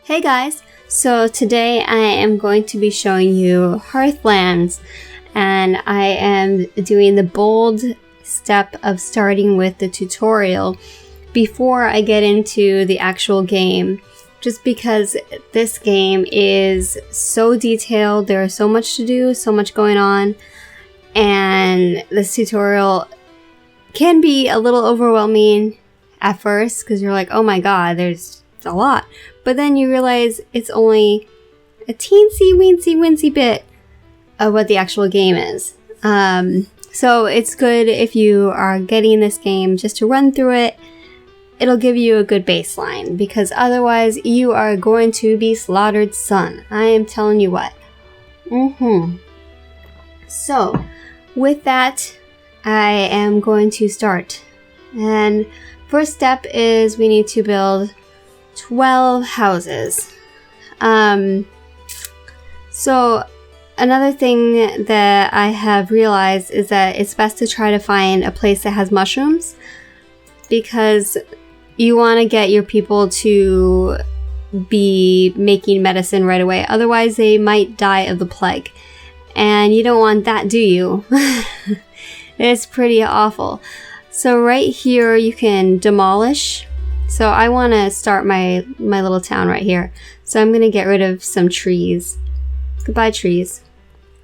Hey guys, so today I am going to be showing you Hearthlands, and I am doing the bold step of starting with the tutorial before I get into the actual game, just because this game is so detailed, there's so much to do, so much going on, and this tutorial can be a little overwhelming at first because you're like, oh my god, there's a lot. But then you realize it's only a teensy weensy winsy bit of what the actual game is. So it's good if you are getting this game just to run through it. It'll give you a good baseline, because otherwise you are going to be slaughtered, son. I am telling you what. So with that, I am going to start. And first step is we need to build 12 houses. So another thing that I have realized is that it's best to try to find a place that has mushrooms, because you want to get your people to be making medicine right away. Otherwise they might die of the plague. And you don't want that, do you? It's pretty awful. So right here you can demolish. So I want to start my little town right here. So I'm going to get rid of some trees. Goodbye, trees.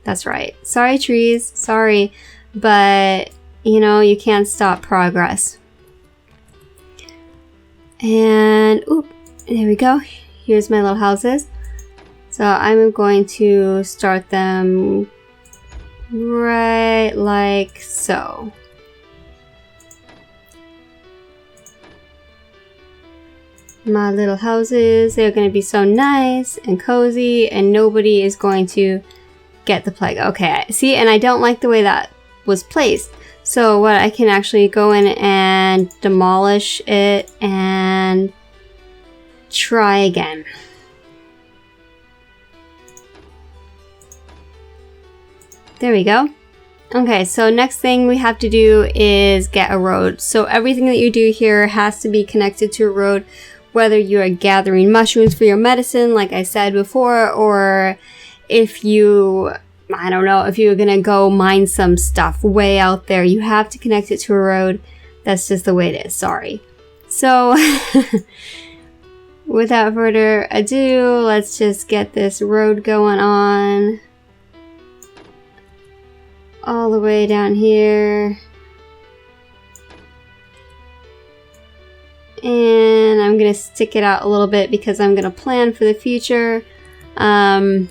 That's right. Sorry, trees. Sorry. But, you know, you can't stop progress. And, oop, there we go. Here's my little houses. So I'm going to start them right like so. My little houses, they're going to be so nice and cozy, and nobody is going to get the plague. Okay, see, and I don't like the way that was placed. So what I can actually go in and demolish it and try again. There we go. Okay, so next thing we have to do is get a road. So everything that you do here has to be connected to a road, whether you are gathering mushrooms for your medicine, like I said before, or if you, I don't know, if you're gonna go mine some stuff way out there, you have to connect it to a road. That's just the way it is, sorry. So, without further ado, let's just get this road going on. All the way down here. And I'm going to stick it out a little bit because I'm going to plan for the future. And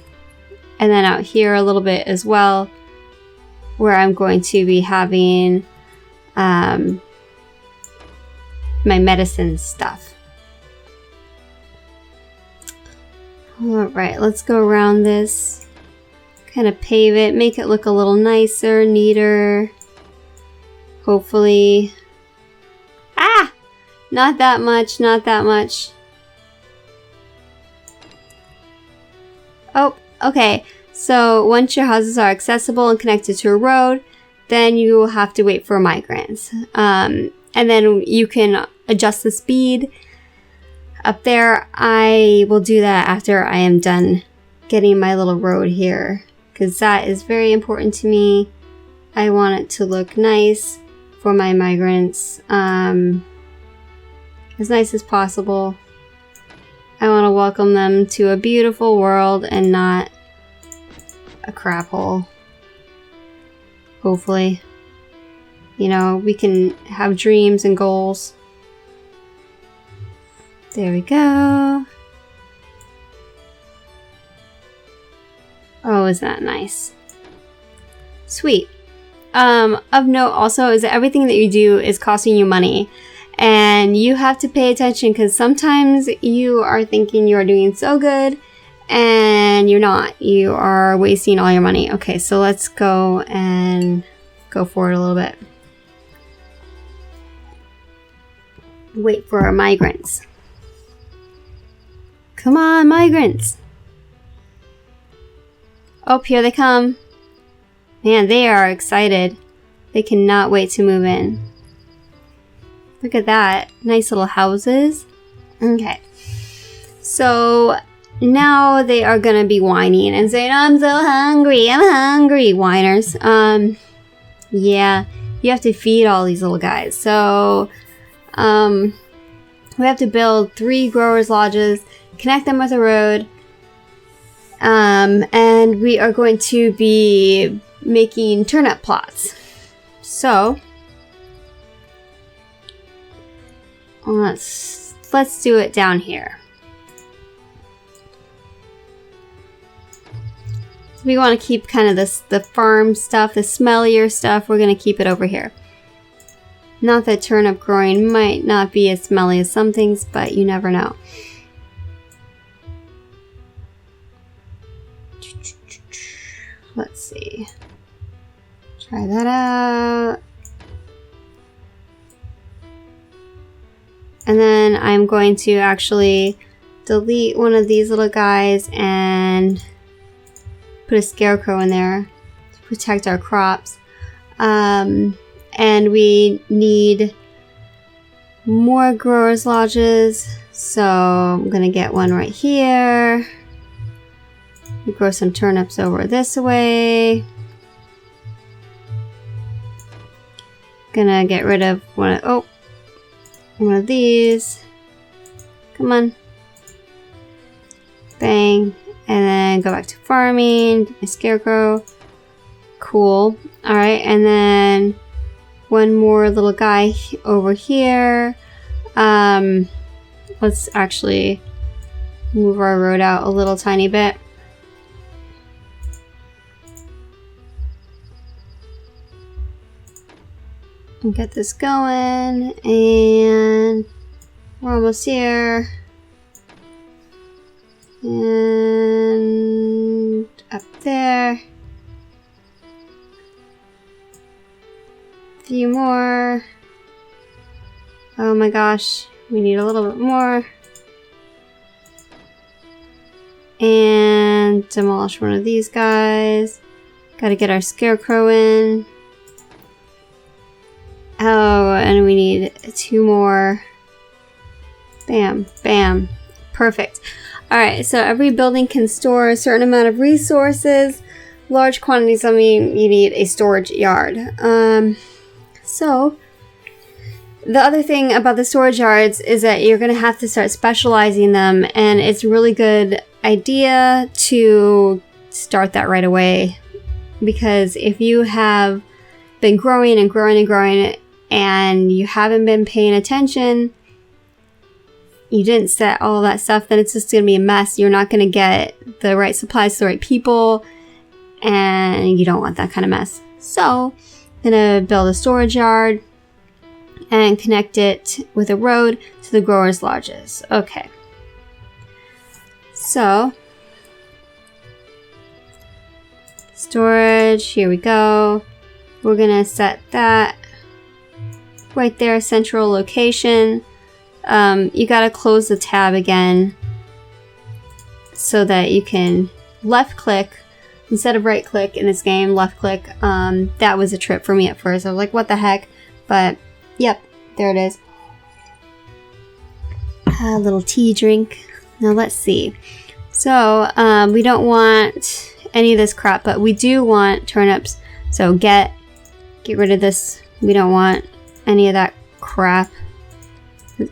then out here a little bit as well, where I'm going to be having my medicine stuff. Alright, let's go around this. Kind of pave it, make it look a little nicer, neater. Hopefully. Ah! Not that much, not that much. Oh, okay. So once your houses are accessible and connected to a road, then you will have to wait for migrants. And then you can adjust the speed up there. I will do that after I am done getting my little road here, because that is very important to me. I want it to look nice for my migrants. As nice as possible. I want to welcome them to a beautiful world and not a crap hole. Hopefully. You know, we can have dreams and goals. There we go. Oh, isn't that nice? Sweet. Of note also is that everything that you do is costing you money. And you have to pay attention, because sometimes you are thinking you are doing so good and you're not. You are wasting all your money. Okay, so let's go and go forward a little bit. Wait for our migrants. Come on, migrants. Oh, here they come. Man, they are excited. They cannot wait to move in. Look at that. Nice little houses. Okay. So now they are gonna be whining and saying, I'm so hungry, I'm hungry, whiners. Yeah, you have to feed all these little guys. So, we have to build 3 growers' lodges, connect them with a road, and we are going to be making turnip plots. So, let's do it down here. We want to keep kind of the farm stuff, the smellier stuff. We're going to keep it over here. Not that turnip growing might not be as smelly as some things, but you never know. Let's see. Try that out. And then I'm going to actually delete one of these little guys and put a scarecrow in there to protect our crops. And we need more growers' lodges, so I'm gonna get one right here. We grow some turnips over this way. Gonna get rid of one of these. Come on. Bang. And then go back to farming. My scarecrow. Cool. Alright, and then one more little guy over here. Let's actually move our road out a little tiny bit. And get this going, and we're almost here. And up there. A few more. Oh my gosh, we need a little bit more. And demolish one of these guys. Gotta get our scarecrow in. Oh, and we need 2 more. Bam, bam. Perfect. Alright, so every building can store a certain amount of resources. Large quantities, I mean, you need a storage yard. So, the other thing about the storage yards is that you're going to have to start specializing them, and it's a really good idea to start that right away. Because if you have been growing and growing and growing and you haven't been paying attention, you didn't set all of that stuff, then it's just going to be a mess. You're not going to get the right supplies to the right people, and you don't want that kind of mess. So, I'm going to build a storage yard and connect it with a road to the growers' lodges. Okay. So, storage, here we go. We're going to set that right there, central location. You gotta close the tab again so that you can left click instead of right click in this game. Left click. That was a trip for me at first. I was like, what the heck? But yep, there it is. A little tea drink. Now let's see. So we don't want any of this crap, but we do want turnips. So get rid of this. We don't want any of that crap.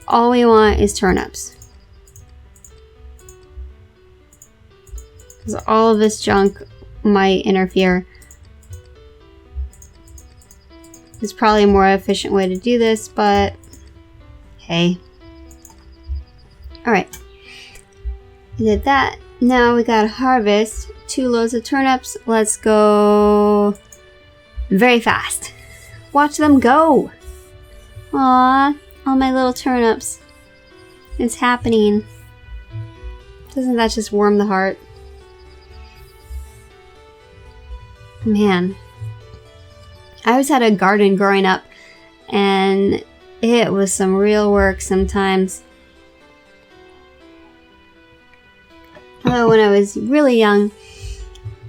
All we want is turnips. Because all of this junk might interfere. There's probably a more efficient way to do this, but hey. Alright. We did that. Now we gotta harvest 2 loads of turnips. Let's go very fast. Watch them go! Aww. All my little turnips. It's happening. Doesn't that just warm the heart? Man. I always had a garden growing up, and it was some real work sometimes. Although when I was really young,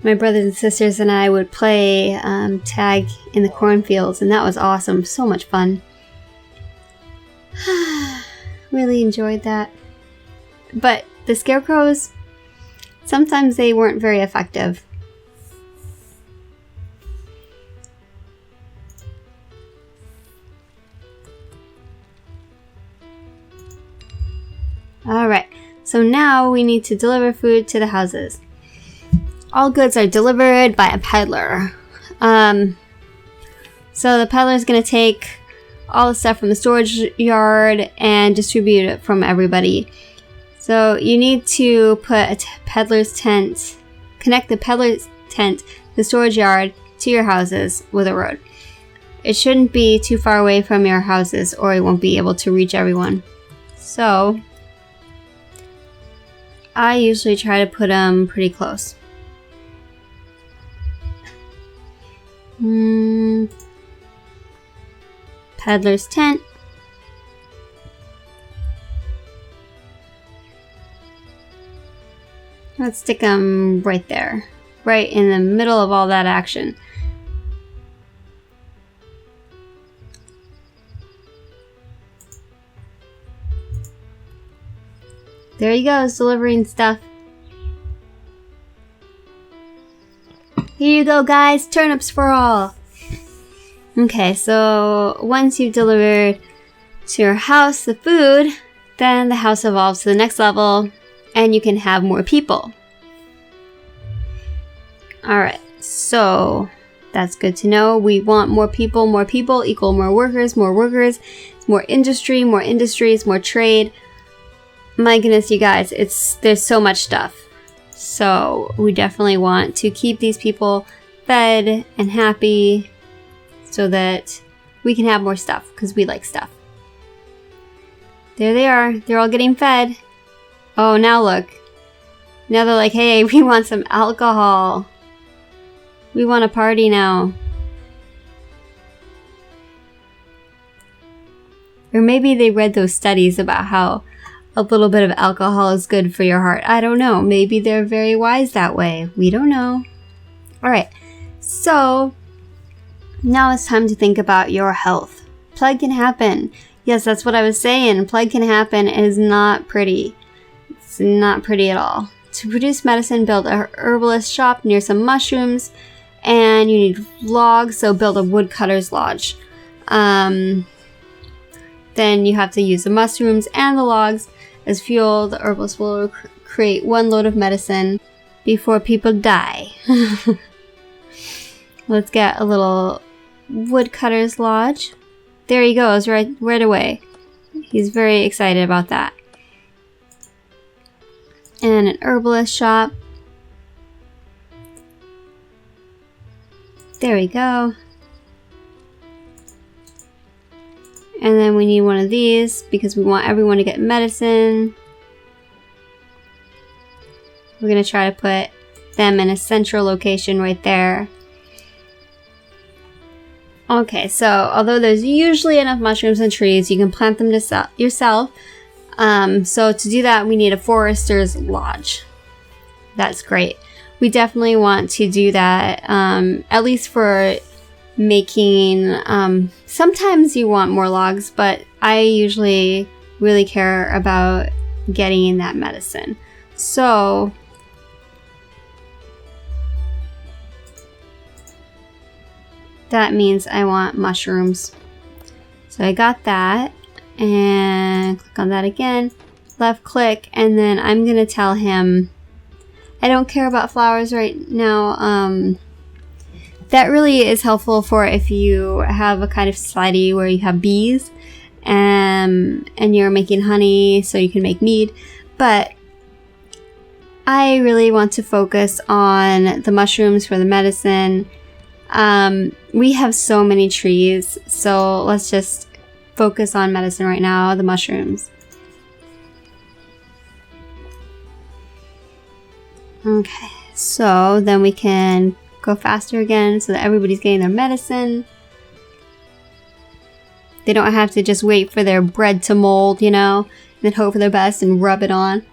my brothers and sisters and I would play tag in the cornfields, and that was awesome. So much fun. Really enjoyed that. But the scarecrows, sometimes they weren't very effective. Alright, so now we need to deliver food to the houses. All goods are delivered by a peddler. So the peddler is going to take all the stuff from the storage yard and distribute it from everybody. So you need to put a peddler's tent, connect the peddler's tent, the storage yard, to your houses with a road. It shouldn't be too far away from your houses or you won't be able to reach everyone. So I usually try to put them pretty close. Peddler's tent. Let's stick them right there, right in the middle of all that action. There he goes, delivering stuff. Here you go, guys, turnips for all. Okay, so once you've delivered to your house the food, then the house evolves to the next level and you can have more people. Alright, so that's good to know. We want more people equal more workers, more industry, more industries, more trade. My goodness, you guys, there's so much stuff. So we definitely want to keep these people fed and happy so that we can have more stuff because we like stuff. There they are. They're all getting fed. Oh, now look. Now they're like, hey, we want some alcohol. We want a party now. Or maybe they read those studies about how a little bit of alcohol is good for your heart. I don't know. Maybe they're very wise that way. We don't know. Alright, so now it's time to think about your health. Plague can happen. Yes, that's what I was saying. Plague can happen is not pretty. It's not pretty at all. To produce medicine, build a herbalist shop near some mushrooms. And you need logs, so build a woodcutter's lodge. Then you have to use the mushrooms and the logs as fuel. The herbalist will create 1 load of medicine before people die. Let's get a little woodcutter's lodge. There he goes, right away. He's very excited about that. And an herbalist shop. There we go. And then we need one of these because we want everyone to get medicine. We're going to try to put them in a central location right there. Okay, so although there's usually enough mushrooms and trees, you can plant them yourself. So to do that, we need a forester's lodge. That's great. We definitely want to do that, at least for making, sometimes you want more logs, but I usually really care about getting that medicine. So that means I want mushrooms. So I got that, and click on that again, left click, and then I'm gonna tell him I don't care about flowers right now. That really is helpful for if you have a kind of society where you have bees and you're making honey so you can make mead. But I really want to focus on the mushrooms for the medicine. We have so many trees, so let's just focus on medicine right now, the mushrooms. Okay, so then we can go faster again so that everybody's getting their medicine. They don't have to just wait for their bread to mold, you know, and then hope for the best and rub it on.